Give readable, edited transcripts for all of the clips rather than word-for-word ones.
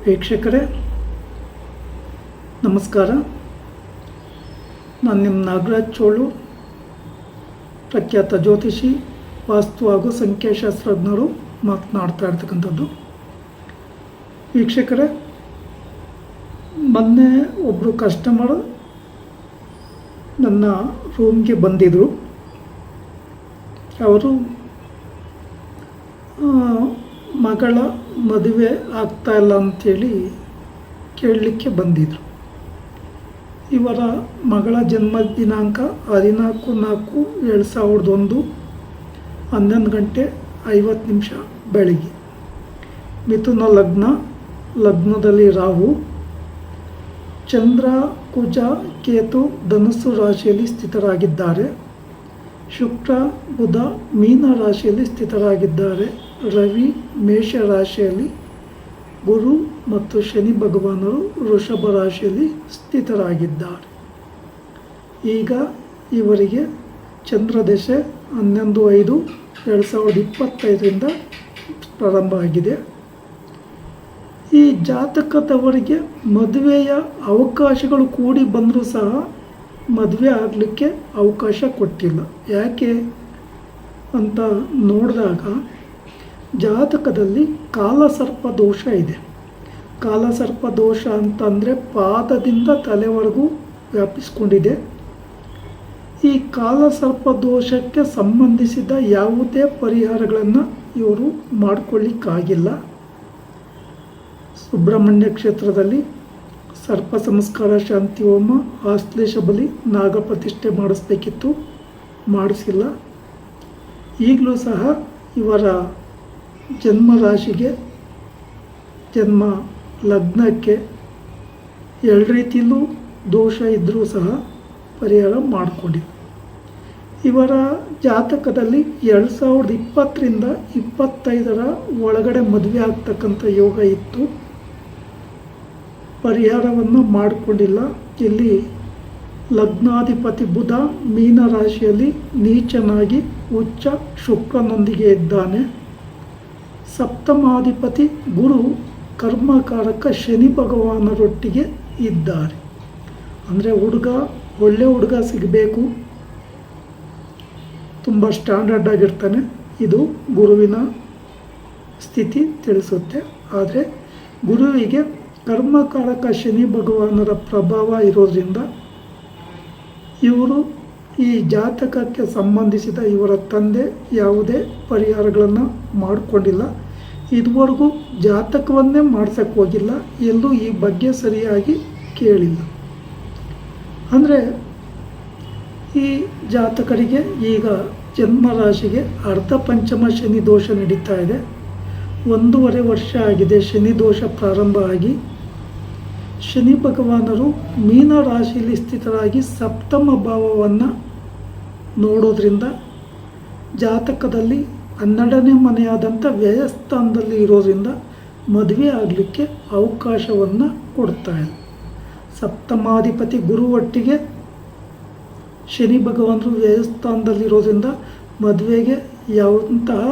ವೀಕ್ಷಕರೇ ನಮಸ್ಕಾರ. ನಾನು ನಿಮ್ಮ ನಾಗರಾಜ್ ಚೋಳು, ಪ್ರಖ್ಯಾತ ಜ್ಯೋತಿಷಿ, ವಾಸ್ತು ಹಾಗೂ ಸಂಖ್ಯಾಶಾಸ್ತ್ರಜ್ಞರು ಮಾತನಾಡ್ತಾ ಇರ್ತಕ್ಕಂಥದ್ದು. ವೀಕ್ಷಕರೇ, ಮೊನ್ನೆ ಒಬ್ಬರು ಕಸ್ಟಮರ್ ನನ್ನ ರೂಮ್ಗೆ ಬಂದಿದ್ದರು. ಅವರು ಮಗಳ ಮದುವೆ ಆಗ್ತಾಯಿಲ್ಲ ಅಂಥೇಳಿ ಕೇಳಲಿಕ್ಕೆ ಬಂದಿದ್ದರು. ಇವರ ಮಗಳ ಜನ್ಮ ದಿನಾಂಕ 14/4/2001 11:50 ಬೆಳಗ್ಗೆ. ಮಿಥುನ ಲಗ್ನದಲ್ಲಿ ರಾಹು, ಚಂದ್ರ, ಕುಜ, ಕೇತು ಧನುಸ್ಸು ರಾಶಿಯಲ್ಲಿ ಸ್ಥಿತರಾಗಿದ್ದಾರೆ. ಶುಕ್ರ, ಬುಧ ಮೀನ ರಾಶಿಯಲ್ಲಿ ಸ್ಥಿತರಾಗಿದ್ದಾರೆ. ರವಿ ಮೇಷ ರಾಶಿಯಲ್ಲಿ, ಗುರು ಮತ್ತು ಶನಿ ಭಗವಾನರು ವೃಷಭ ರಾಶಿಯಲ್ಲಿ ಸ್ಥಿತರಾಗಿದ್ದಾರೆ. ಈಗ ಇವರಿಗೆ ಚಂದ್ರದಶೆ 11/5/2025 ಪ್ರಾರಂಭ ಆಗಿದೆ. ಈ ಜಾತಕದವರಿಗೆ ಮದುವೆಯ ಅವಕಾಶಗಳು ಕೂಡಿ ಬಂದರೂ ಸಹ ಮದುವೆ ಆಗಲಿಕ್ಕೆ ಅವಕಾಶ ಕೊಟ್ಟಿಲ್ಲ. ಯಾಕೆ ಅಂತ ನೋಡಿದಾಗ ಜಾತಕದಲ್ಲಿ ಕಾಲಸರ್ಪ ದೋಷ ಇದೆ. ಕಾಲಸರ್ಪ ದೋಷ ಅಂತಂದರೆ ಪಾದದಿಂದ ತಲೆವರೆಗೂ ವ್ಯಾಪಿಸ್ಕೊಂಡಿದೆ. ಈ ಕಾಲಸರ್ಪ ದೋಷಕ್ಕೆ ಸಂಬಂಧಿಸಿದ ಯಾವುದೇ ಪರಿಹಾರಗಳನ್ನು ಇವರು ಮಾಡಿಕೊಳ್ಳಿಕ್ಕಾಗಿಲ್ಲ. ಸುಬ್ರಹ್ಮಣ್ಯ ಕ್ಷೇತ್ರದಲ್ಲಿ ಸರ್ಪ ಸಂಸ್ಕಾರ, ಶಾಂತಿ ಹೋಮ, ಆಶ್ಲೇಷ ಬಲಿ, ನಾಗಪ್ರತಿಷ್ಠೆ ಮಾಡಿಸ್ಬೇಕಿತ್ತು, ಮಾಡಿಸಿಲ್ಲ. ಈಗಲೂ ಸಹ ಇವರ ಜನ್ಮ ರಾಶಿಗೆ, ಜನ್ಮ ಲಗ್ನಕ್ಕೆ ಎರಡು ರೀತಿಯಲ್ಲೂ ದೋಷ ಇದ್ದರೂ ಸಹ ಪರಿಹಾರ ಮಾಡಿಕೊಂಡಿದೆ. ಇವರ ಜಾತಕದಲ್ಲಿ 2020ರಿಂದ 2025 ಒಳಗಡೆ ಮದುವೆ ಆಗ್ತಕ್ಕಂಥ ಯೋಗ ಇತ್ತು. ಪರಿಹಾರವನ್ನು ಮಾಡಿಕೊಂಡಿಲ್ಲ. ಇಲ್ಲಿ ಲಗ್ನಾಧಿಪತಿ ಬುಧ ಮೀನ ರಾಶಿಯಲ್ಲಿ ನೀಚನಾಗಿ ಉಚ್ಚ ಶುಕ್ರನೊಂದಿಗೆ ಇದ್ದಾನೆ. ಸಪ್ತಮಾಧಿಪತಿ ಗುರು ಕರ್ಮಕಾರಕ ಶನಿ ಭಗವಾನರೊಟ್ಟಿಗೆ ಇದ್ದಾರೆ. ಅಂದರೆ ಒಳ್ಳೆ ಹುಡುಗ ಸಿಗಬೇಕು, ತುಂಬ ಸ್ಟ್ಯಾಂಡರ್ಡ್ ಆಗಿರ್ತಾನೆ, ಇದು ಗುರುವಿನ ಸ್ಥಿತಿ ತಿಳಿಸುತ್ತೆ. ಆದರೆ ಗುರುವಿಗೆ ಕರ್ಮಕಾರಕ ಶನಿ ಭಗವಾನರ ಪ್ರಭಾವ ಇರೋದ್ರಿಂದ ಇವರು ಈ ಜಾತಕಕ್ಕೆ ಸಂಬಂಧಿಸಿದ ಇವರ ತಂದೆ ಯಾವುದೇ ಪರಿಹಾರಗಳನ್ನು ಮಾಡಿಕೊಂಡಿಲ್ಲ. ಇದುವರೆಗೂ ಜಾತಕವನ್ನೇ ಮಾಡ್ಸಕ್ಕೆ ಹೋಗಿಲ್ಲ, ಎಲ್ಲೂ ಈ ಬಗ್ಗೆ ಸರಿಯಾಗಿ ಕೇಳಿಲ್ಲ. ಅಂದರೆ ಈ ಜಾತಕರಿಗೆ ಈಗ ಜನ್ಮರಾಶಿಗೆ ಅರ್ಧ ಪಂಚಮ ಶನಿ ದೋಷ ನಡೀತಾ ಇದೆ. 1.5 ವರ್ಷ ಆಗಿದೆ ಶನಿ ದೋಷ ಪ್ರಾರಂಭ ಆಗಿ. ಶನಿ ಭಗವಾನರು ಮೀನ ರಾಶಿಯಲ್ಲಿ ಸ್ಥಿತರಾಗಿ ಸಪ್ತಮ ಭಾವವನ್ನು ನೋಡೋದ್ರಿಂದ ಜಾತಕದಲ್ಲಿ 12ನೇ ಮನೆಯಾದಂಥ ವ್ಯಯಸ್ಥಾನದಲ್ಲಿ ಇರೋದ್ರಿಂದ ಮದುವೆ ಆಗಲಿಕ್ಕೆ ಅವಕಾಶವನ್ನು ಕೊಡ್ತಾ ಇದೆ. ಸಪ್ತಮಾಧಿಪತಿ ಗುರು ಒಟ್ಟಿಗೆ ಶನಿ ಭಗವಾನರು ವ್ಯಯಸ್ಥಾನದಲ್ಲಿರೋದ್ರಿಂದ ಮದುವೆಗೆ ಯಾವಂತಹ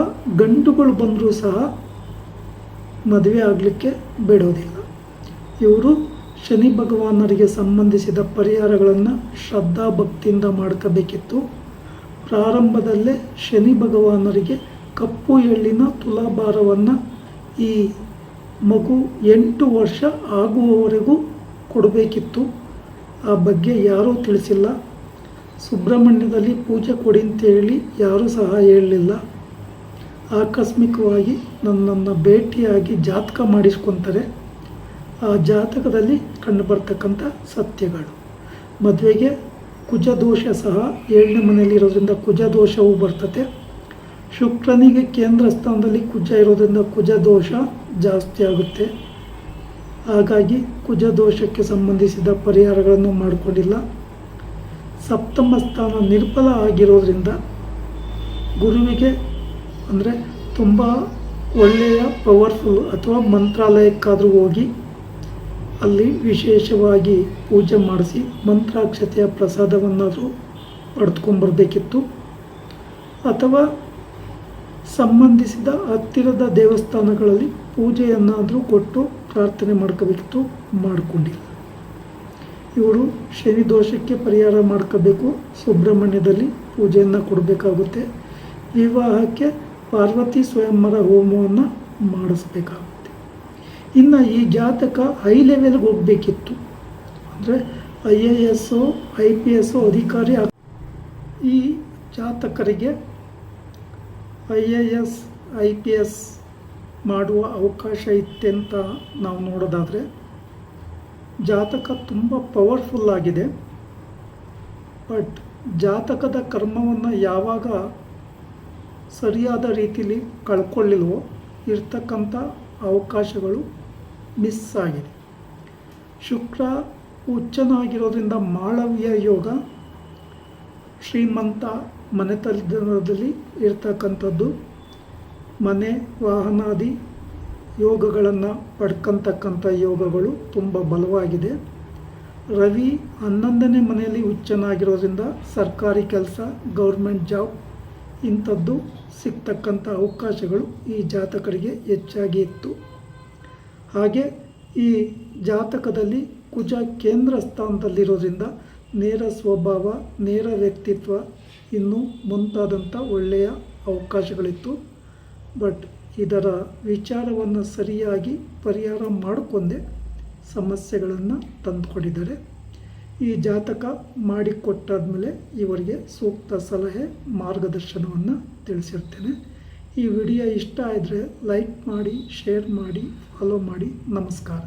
ಗಂಡುಗಳು ಬಂದರೂ ಸಹ ಮದುವೆ ಆಗಲಿಕ್ಕೆ ಬಿಡೋದಿಲ್ಲ. ಇವರು ಶನಿ ಭಗವಾನರಿಗೆ ಸಂಬಂಧಿಸಿದ ಪರಿಹಾರಗಳನ್ನು ಶ್ರದ್ಧಾ ಭಕ್ತಿಯಿಂದ ಮಾಡ್ಕೋಬೇಕಿತ್ತು. ಪ್ರಾರಂಭದಲ್ಲೇ ಶನಿ ಭಗವಾನರಿಗೆ ಕಪ್ಪು ಎಳ್ಳಿನ ತುಲಾಭಾರವನ್ನು ಈ ಮಗು 8 ವರ್ಷ ಆಗುವವರೆಗೂ ಕೊಡಬೇಕಿತ್ತು. ಆ ಬಗ್ಗೆ ಯಾರೂ ತಿಳಿಸಿಲ್ಲ. ಸುಬ್ರಹ್ಮಣ್ಯದಲ್ಲಿ ಪೂಜೆ ಕೊಡಿ ಅಂತೇಳಿ ಯಾರೂ ಸಹ ಹೇಳಲಿಲ್ಲ. ಆಕಸ್ಮಿಕವಾಗಿ ನನ್ನನ್ನು ಭೇಟಿಯಾಗಿ ಜಾತಕ ಮಾಡಿಸ್ಕೊತಾರೆ. ಆ ಜಾತಕದಲ್ಲಿ ಕಂಡುಬರ್ತಕ್ಕಂಥ ಸತ್ಯಗಳು, ಮದುವೆಗೆ ಕುಜ ದೋಷ ಸಹ 7ನೇ ಮನೆಯಲ್ಲಿರೋದ್ರಿಂದ ಕುಜ ದೋಷವೂ ಬರ್ತದೆ. ಶುಕ್ರನಿಗೆ ಕೇಂದ್ರ ಸ್ಥಾನದಲ್ಲಿ ಕುಜ ಇರೋದ್ರಿಂದ ಕುಜ ದೋಷ ಜಾಸ್ತಿ ಆಗುತ್ತೆ. ಹಾಗಾಗಿ ಕುಜ ದೋಷಕ್ಕೆ ಸಂಬಂಧಿಸಿದ ಪರಿಹಾರಗಳನ್ನು ಮಾಡಿಕೊಂಡಿಲ್ಲ. ಸಪ್ತಮ ಸ್ಥಾನ ನಿರ್ಬಲ ಆಗಿರೋದ್ರಿಂದ ಗುರುವಿಗೆ ಅಂದರೆ ತುಂಬ ಒಳ್ಳೆಯ ಪವರ್ಫುಲ್ ಅಥವಾ ಮಂತ್ರಾಲಯಕ್ಕಾದರೂ ಹೋಗಿ ಅಲ್ಲಿ ವಿಶೇಷವಾಗಿ ಪೂಜೆ ಮಾಡಿಸಿ ಮಂತ್ರಾಕ್ಷತೆಯ ಪ್ರಸಾದವನ್ನಾದರೂ ಪಡೆದುಕೊಂಬರ್ಬೇಕಿತ್ತು. ಅಥವಾ ಸಂಬಂಧಿಸಿದ ಹತ್ತಿರದ ದೇವಸ್ಥಾನಗಳಲ್ಲಿ ಪೂಜೆಯನ್ನಾದರೂ ಕೊಟ್ಟು ಪ್ರಾರ್ಥನೆ ಮಾಡ್ಕೋಬೇಕಿತ್ತು, ಮಾಡಿಕೊಂಡಿಲ್ಲ. ಇವರು ಶನಿ ದೋಷಕ್ಕೆ ಪರಿಹಾರ ಮಾಡ್ಕೋಬೇಕು, ಸುಬ್ರಹ್ಮಣ್ಯದಲ್ಲಿ ಪೂಜೆಯನ್ನು ಕೊಡಬೇಕಾಗುತ್ತೆ. ವಿವಾಹಕ್ಕೆ ಪಾರ್ವತಿ ಸ್ವಯಂವರ ಹೋಮವನ್ನು ಮಾಡಿಸ್ಬೇಕಾಗುತ್ತೆ. ಇನ್ನು ಈ ಜಾತಕ ಹೈ ಲೆವೆಲ್ಗೆ ಹೋಗಬೇಕಿತ್ತು, ಅಂದರೆ IAS IPS ಅಧಿಕಾರಿ. ಈ ಜಾತಕರಿಗೆ IAS IPS ಮಾಡುವ ಅವಕಾಶ ಇತ್ತೆಂತ ನಾವು ನೋಡೋದಾದರೆ, ಜಾತಕ ತುಂಬ ಪವರ್ಫುಲ್ ಆಗಿದೆ. ಬಟ್ ಜಾತಕದ ಕರ್ಮವನ್ನು ಯಾವಾಗ ಸರಿಯಾದ ರೀತಿಯಲ್ಲಿ ಕಳ್ಕೊಳ್ಳಿಲ್ವೋ ಇರ್ತಕ್ಕಂಥ ಅವಕಾಶಗಳು ಮಿಸ್ ಆಗಿದೆ. ಶುಕ್ರ ಉಚ್ಚನಾಗಿರೋದ್ರಿಂದ ಮಾಳವ್ಯ ಯೋಗ, ಶ್ರೀಮಂತ ಮನೆತನದಲ್ಲಿ ಇರ್ತಕ್ಕಂಥದ್ದು, ಮನೆ ವಾಹನಾದಿ ಯೋಗಗಳನ್ನು ಪಡ್ಕೊತಕ್ಕಂಥ ಯೋಗಗಳು ತುಂಬ ಬಲವಾಗಿದೆ. ರವಿ 11ನೇ ಮನೆಯಲ್ಲಿ ಉಚ್ಚನಾಗಿರೋದ್ರಿಂದ ಸರ್ಕಾರಿ ಕೆಲಸ, ಗೌರ್ಮೆಂಟ್ ಜಾಬ್ ಇಂಥದ್ದು ಸಿಗ್ತಕ್ಕಂಥ ಅವಕಾಶಗಳು ಈ ಜಾತಕರಿಗೆ ಹೆಚ್ಚಾಗಿ ಇತ್ತು. ಹಾಗೆ ಈ ಜಾತಕದಲ್ಲಿ ಕುಜ ಕೇಂದ್ರ ಸ್ಥಾನದಲ್ಲಿರೋದ್ರಿಂದ ನೇರ ಸ್ವಭಾವ, ನೇರ ವ್ಯಕ್ತಿತ್ವ ಇನ್ನೂ ಮುಂತಾದಂಥ ಒಳ್ಳೆಯ ಅವಕಾಶಗಳಿತ್ತು. ಬಟ್ ಇದರ ವಿಚಾರವನ್ನು ಸರಿಯಾಗಿ ಪರಿಹಾರ ಮಾಡಿಕೊಂಡೇ ಸಮಸ್ಯೆಗಳನ್ನು ತಂದುಕೊಟ್ಟಿದ್ದಾರೆ. ಈ ಜಾತಕ ಮಾಡಿಕೊಟ್ಟಾದಮೇಲೆ ಇವರಿಗೆ ಸೂಕ್ತ ಸಲಹೆ, ಮಾರ್ಗದರ್ಶನವನ್ನು ತಿಳಿಸಿರ್ತೇನೆ. ಈ ವಿಡಿಯೋ ಇಷ್ಟ ಆದರೆ ಲೈಕ್ ಮಾಡಿ, ಶೇರ್ ಮಾಡಿ, ಫಾಲೋ ಮಾಡಿ. ನಮಸ್ಕಾರ.